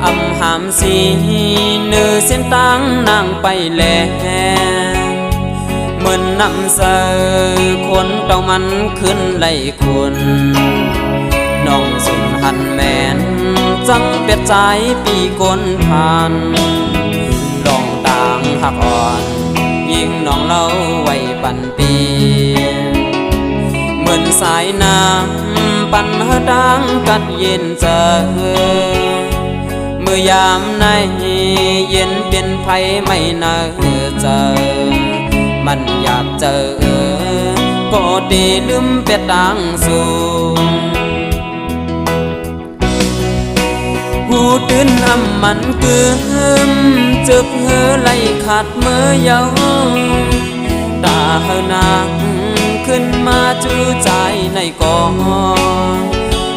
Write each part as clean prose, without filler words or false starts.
อำหามสีเนื้อเส้นตั้งนางไปแลเหมือนนำเสอคนเต่ามันขึ้นไล่คนน้องสุนหันแมนจังเป็ดใจปีก้นผ่านลองต่างหักอ่อนยิ่งน้องเล่าไว้ปันปีเหมือนสายน้ำปันหดังกัดเย็นเจอเมื่อยามในเย็นเป็นไผไม่น่าเจอมันอยากเจอก็ดีลืมเป็ดดังสูงหูตื่นอำมันกึมจึกเฮไหลขาดเมื่อเยาตาเฮนางขึ้นมาจูใจในกอง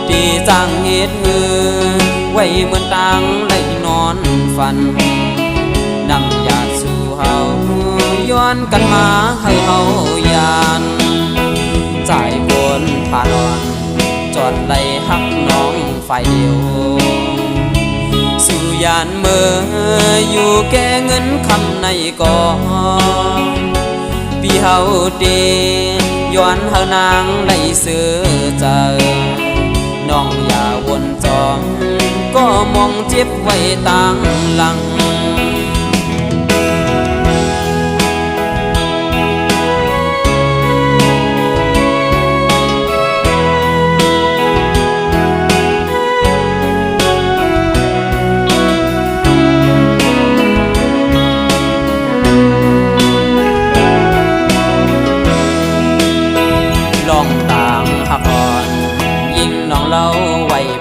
ที่จังเหตุเงือไว้เหมือนตังไหลนอนฝันนำยาสู่เฮาย้อนกันมาให้เฮายานใจบนผ่านอ่อนจอดไหลหักน้องฝ่ายเดียวสู่ยานเมื่ออยู่แก่เงินคำในกองพี่เฮาดีย้อนเฮานางได้เสือเจอน้องอย่าวนจองก็มองเจ็บไว้ตั้งหลัง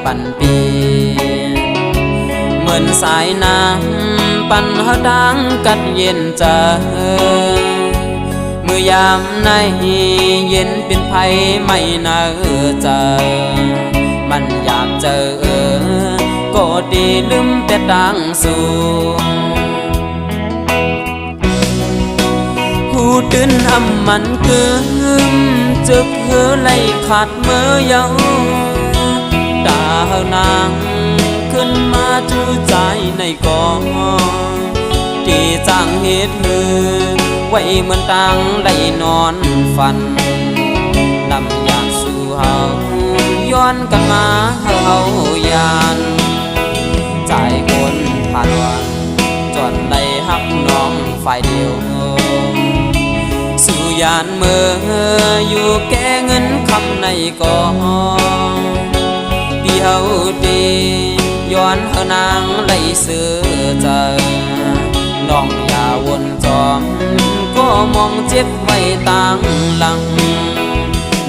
ปันปีเหมือนสายน้ำปันหดังกัดเย็นเจอเมื่อยามในเย็นเป็นไผไม่น่าเจอมันอยากเจอก็ดีลืมแต่ดังสูงหูตื่นอำมันกึมจึกเฮไหลขาดเมื่อเยาตาเฮานางขึ้นมาจูใจในกองที่จังเหตุมือไว้เหมือนตังได้นอนฝันนำยาสู่เฮาย้อนกันมาให้เฮายานใจคนผ่านวันจอดไหลหักน้องฝ่ายเดียวสู่ยานเมื่ออยู่แก่เงินคำในกองพี่เฮาดีย้อนเฮานางไหลเสือเจอน้องอย่าวนจอมก็มองเจ็บไว้ตั้งหลัง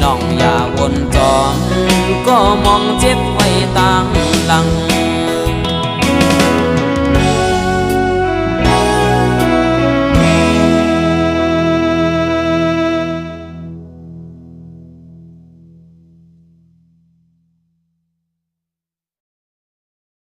น้องอย่าวนจอมก็มองเจ็บไว้ตั้งหลัง